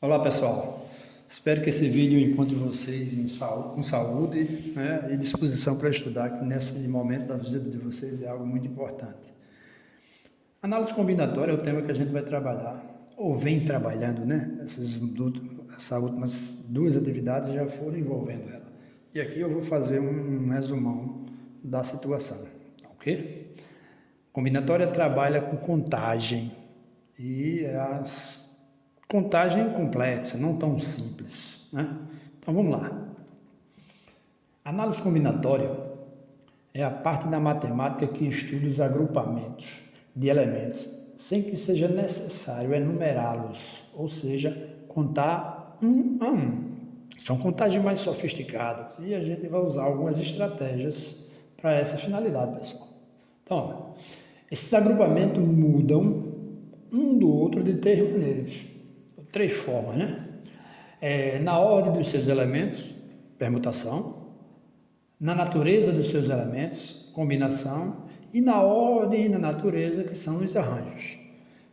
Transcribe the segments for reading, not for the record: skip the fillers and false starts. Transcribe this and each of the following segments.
Olá pessoal, espero que esse vídeo encontre vocês com saúde, né, e disposição para estudar, que nesse momento da vida de vocês é algo muito importante. Análise combinatória é o tema que a gente vai trabalhar, ou vem trabalhando, né? Essas últimas duas atividades já foram envolvendo ela. E aqui eu vou fazer um resumão da situação, ok? Combinatória trabalha com contagem e contagem complexa, não tão simples, né? Então vamos lá. Análise combinatória é a parte da matemática que estuda os agrupamentos de elementos sem que seja necessário enumerá-los, ou seja, contar um a um. São contagens mais sofisticadas e a gente vai usar algumas estratégias para essa finalidade, pessoal. Então, ó, esses agrupamentos mudam um do outro de três maneiras, três formas, né? Na ordem dos seus elementos, permutação, na natureza dos seus elementos, combinação, e na ordem e na natureza, que são os arranjos.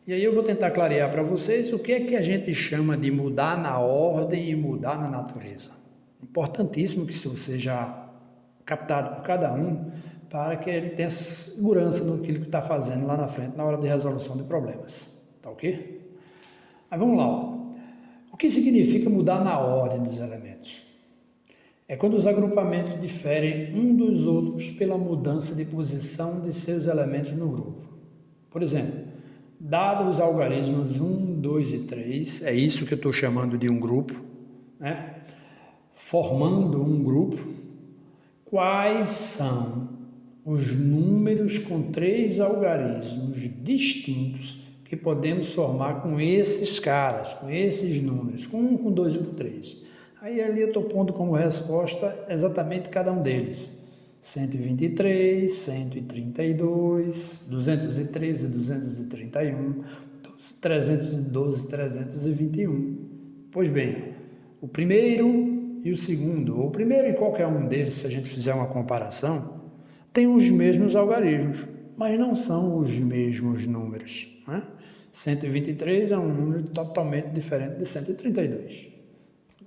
E aí eu vou tentar clarear para vocês o que é que a gente chama de mudar na ordem e mudar na natureza. Importantíssimo que isso seja captado por cada um, para que ele tenha segurança no que ele está fazendo lá na frente, na hora de resolução de problemas. Tá ok? Mas vamos lá. Ó. O que significa mudar na ordem dos elementos? É quando os agrupamentos diferem um dos outros pela mudança de posição de seus elementos no grupo. Por exemplo, dados os algarismos 1, 2 e 3, é isso que eu estou chamando de um grupo, né? Formando um grupo, quais são os números com três algarismos distintos que podemos formar com esses caras, com esses números, com 1, com 2 e com 3. Aí ali eu estou pondo como resposta exatamente cada um deles. 123, 132, 213, 231, 312, 321. Pois bem, o primeiro e o segundo, ou o primeiro e qualquer um deles, se a gente fizer uma comparação, tem os mesmos algarismos, mas não são os mesmos números, né? 123 é um número totalmente diferente de 132.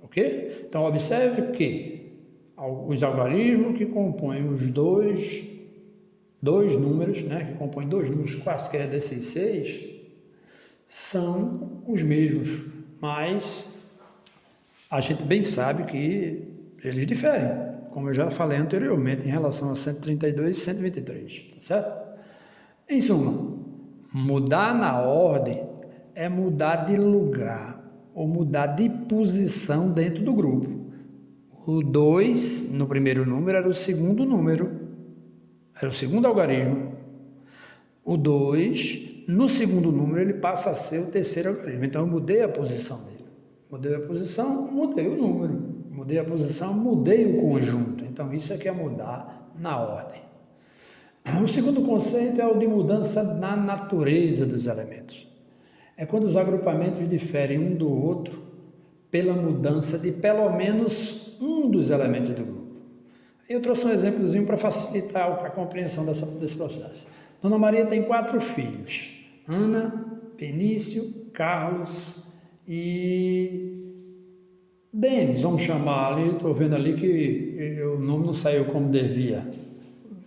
Ok? Então, observe que os algarismos que compõem os dois números, né, que compõem dois números quaisquer desses 6, são os mesmos, mas a gente bem sabe que eles diferem, como eu já falei anteriormente, em relação a 132 e 123, tá certo? Em suma, mudar na ordem é mudar de lugar, ou mudar de posição dentro do grupo. O 2, no primeiro número, era o segundo número, era o segundo algarismo. O 2, no segundo número, ele passa a ser o terceiro algarismo. Então, eu mudei a posição dele. Mudei a posição, mudei o número. Mudei a posição, mudei o conjunto. Então, isso é que é mudar na ordem. O segundo conceito é o de mudança na natureza dos elementos. É quando os agrupamentos diferem um do outro pela mudança de pelo menos um dos elementos do grupo. Eu trouxe um exemplozinho para facilitar a compreensão desse processo. Dona Maria tem 4 filhos, Ana, Benício, Carlos e Denis, vamos chamar ali, estou vendo ali que o nome não saiu como devia.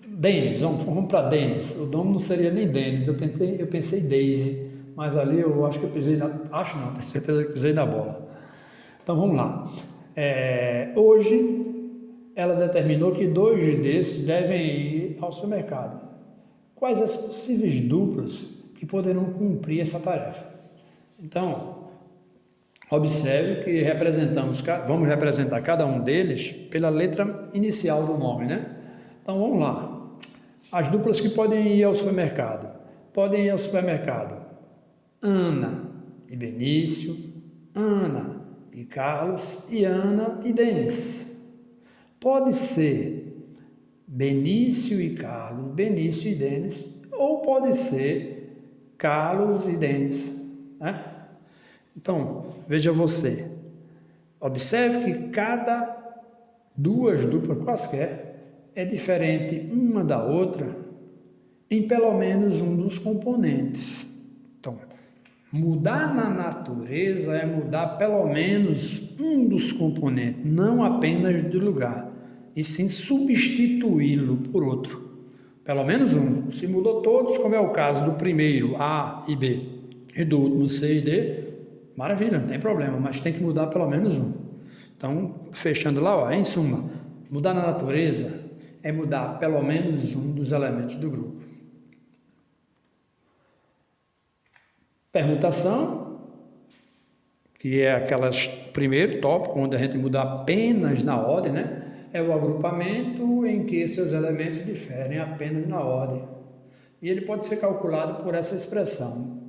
Denis, vamos para Denis, o nome não seria nem Denis, eu pensei Daisy. Mas ali eu acho que eu pisei tenho certeza que pisei na bola. Então vamos lá. Hoje ela determinou que 2 desses devem ir ao supermercado. Quais as possíveis duplas que poderão cumprir essa tarefa? Então, observe que vamos representar cada um deles pela letra inicial do nome, né? Então vamos lá. As duplas que podem ir ao supermercado. Podem ir ao supermercado Ana e Benício, Ana e Carlos e Ana e Denis. Pode ser Benício e Carlos, Benício e Denis, ou pode ser Carlos e Denis, né? Então, veja você, observe que cada duas duplas quaisquer é diferente uma da outra em pelo menos um dos componentes. Então, Mudar na natureza é mudar pelo menos um dos componentes, não apenas de lugar, e sim substituí-lo por outro. Pelo menos um. Se mudou todos, como é o caso do primeiro, A e B, e do último, C e D, maravilha, não tem problema, mas tem que mudar pelo menos um. Então, fechando lá, ó, em suma, mudar na natureza é mudar pelo menos um dos elementos do grupo. Permutação, que é aquelas primeiro tópico, onde a gente muda apenas na ordem, né? É o agrupamento em que seus elementos diferem apenas na ordem. E ele pode ser calculado por essa expressão.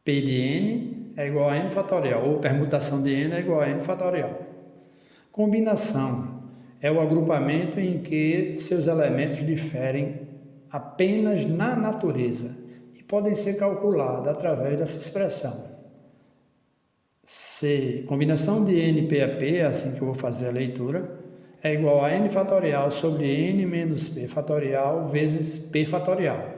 P de n é igual a n fatorial, ou permutação de n é igual a n fatorial. Combinação é o agrupamento em que seus elementos diferem apenas na natureza e podem ser calculados através dessa expressão. C, combinação de n p a p, assim que eu vou fazer a leitura, é igual a n fatorial sobre n menos p fatorial vezes p fatorial.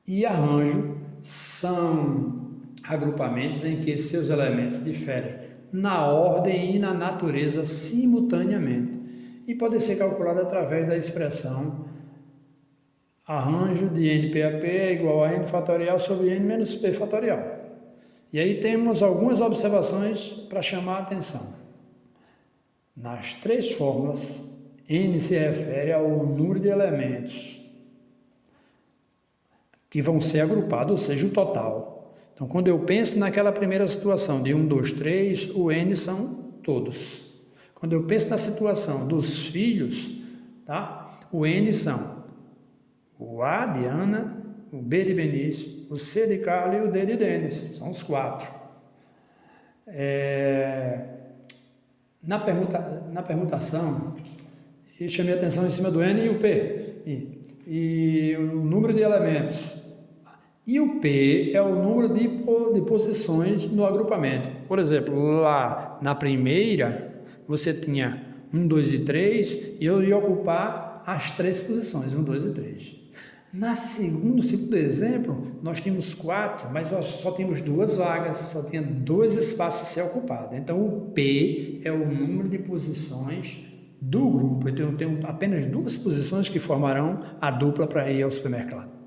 E arranjo são agrupamentos em que seus elementos diferem na ordem e na natureza simultaneamente e podem ser calculados através da expressão arranjo de n p a p é igual a n fatorial sobre n menos p fatorial. E aí temos algumas observações para chamar a atenção. Nas três fórmulas, n se refere ao número de elementos que vão ser agrupados, ou seja, o total. Então, quando eu penso naquela primeira situação de 1, 2, 3, o n são todos. Quando eu penso na situação dos filhos, tá? O n são o A de Ana, o B de Benício, o C de Carlos e o D de Denis. São os 4. Na permutação, eu chamei a atenção em cima do N e o P. E o número de elementos. E o P é o número de posições no agrupamento. Por exemplo, lá na primeira, você tinha 1, 2 e 3, e eu ia ocupar as 3 posições, 1, 2 e 3. No segundo exemplo, nós tínhamos 4, mas nós só tínhamos 2 vagas, só tinha 2 espaços a ser ocupados. Então, o P é o número de posições do grupo. Então, eu tenho apenas 2 posições que formarão a dupla para ir ao supermercado.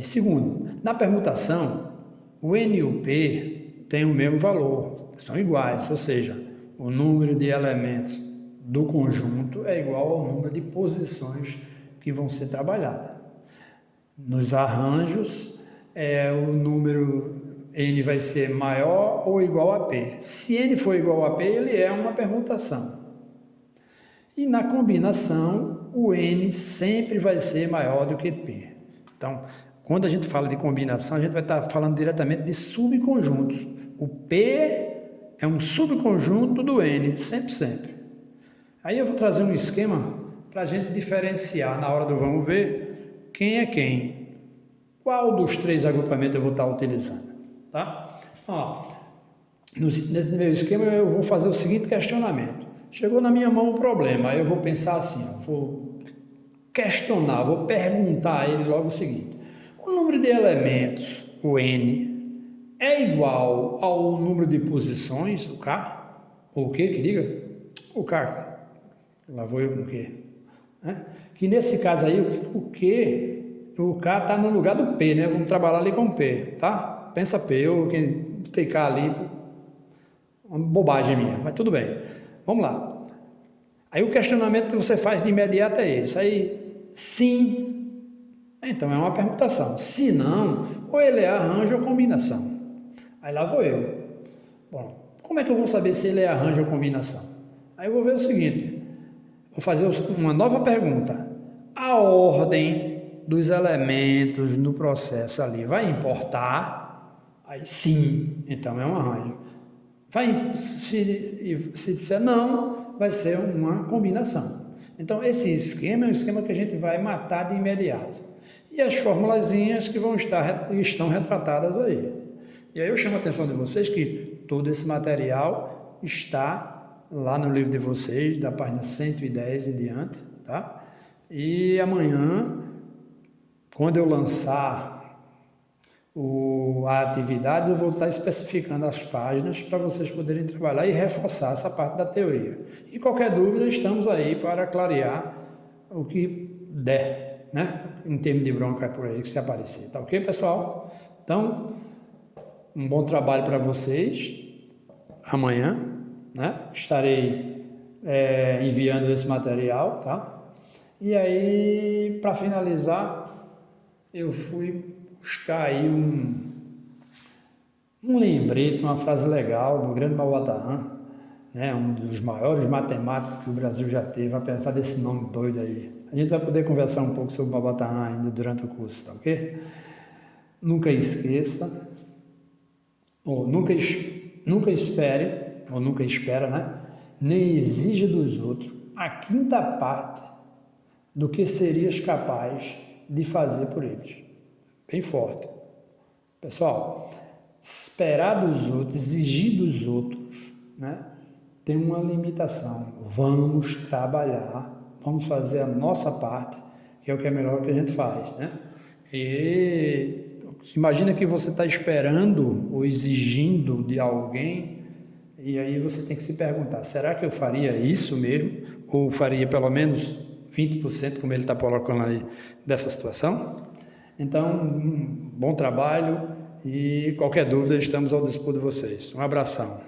Segundo, na permutação, o N e o P têm o mesmo valor, são iguais, ou seja, o número de elementos do conjunto é igual ao número de posições que vão ser trabalhadas. Nos arranjos, o número n vai ser maior ou igual a p. Se n for igual a p, ele é uma permutação. E na combinação, o n sempre vai ser maior do que p. Então, quando a gente fala de combinação, a gente vai estar falando diretamente de subconjuntos. O p é um subconjunto do n, sempre. Aí eu vou trazer um esquema para a gente diferenciar na hora do vamos ver quem é quem. Qual dos 3 agrupamentos eu vou estar utilizando, tá? Ó, nesse meu esquema eu vou fazer o seguinte questionamento. Chegou na minha mão um problema, aí eu vou pensar assim, ó, vou questionar, vou perguntar a ele logo o seguinte. O número de elementos, o n, é igual ao número de posições, o k? Ou o que diga? O k. Lá vou eu com o quê? Que nesse caso aí, o K está no lugar do P, né? Vamos trabalhar ali com o P, tá? Pensa P, eu quem tem K ali, uma bobagem minha, mas tudo bem. Vamos lá. Aí o questionamento que você faz de imediato é esse. Aí, sim, então é uma permutação. Se não, ou ele é arranjo ou combinação. Aí lá vou eu. Bom, como é que eu vou saber se ele é arranjo ou combinação? Aí eu vou ver o seguinte. Vou fazer uma nova pergunta. A ordem dos elementos no processo ali vai importar? Aí sim, então é um arranjo. Se disser não, vai ser uma combinação. Então, esse esquema é um esquema que a gente vai matar de imediato. E as formulazinhas que estão retratadas aí. E aí eu chamo a atenção de vocês que todo esse material está lá no livro de vocês, da página 110 em diante, tá? E amanhã, quando eu lançar a atividade, eu vou estar especificando as páginas para vocês poderem trabalhar e reforçar essa parte da teoria. E qualquer dúvida, estamos aí para clarear o que der, né? Em termos de bronca por aí que se aparecer. Tá ok, pessoal? Então, um bom trabalho para vocês. Amanhã, né? Estarei enviando esse material, tá? E aí, para finalizar, eu fui buscar aí um lembrete, uma frase legal do grande Balbataan, né? Um dos maiores matemáticos que o Brasil já teve, apesar desse nome doido aí. A gente vai poder conversar um pouco sobre o Balbataan ainda durante o curso, tá ok? Nunca esqueça, ou nunca espere, ou nunca espera, né? Nem exija dos outros a quinta parte do que serias capaz de fazer por eles. Bem forte. Pessoal, esperar dos outros, exigir dos outros, né? Tem uma limitação. Vamos trabalhar, vamos fazer a nossa parte, que é o que é melhor que a gente faz, né? E imagina que você está esperando ou exigindo de alguém, e aí você tem que se perguntar, será que eu faria isso mesmo? Ou faria pelo menos 20%, como ele está colocando aí, dessa situação? Então, bom trabalho e qualquer dúvida, estamos ao dispor de vocês. Um abração.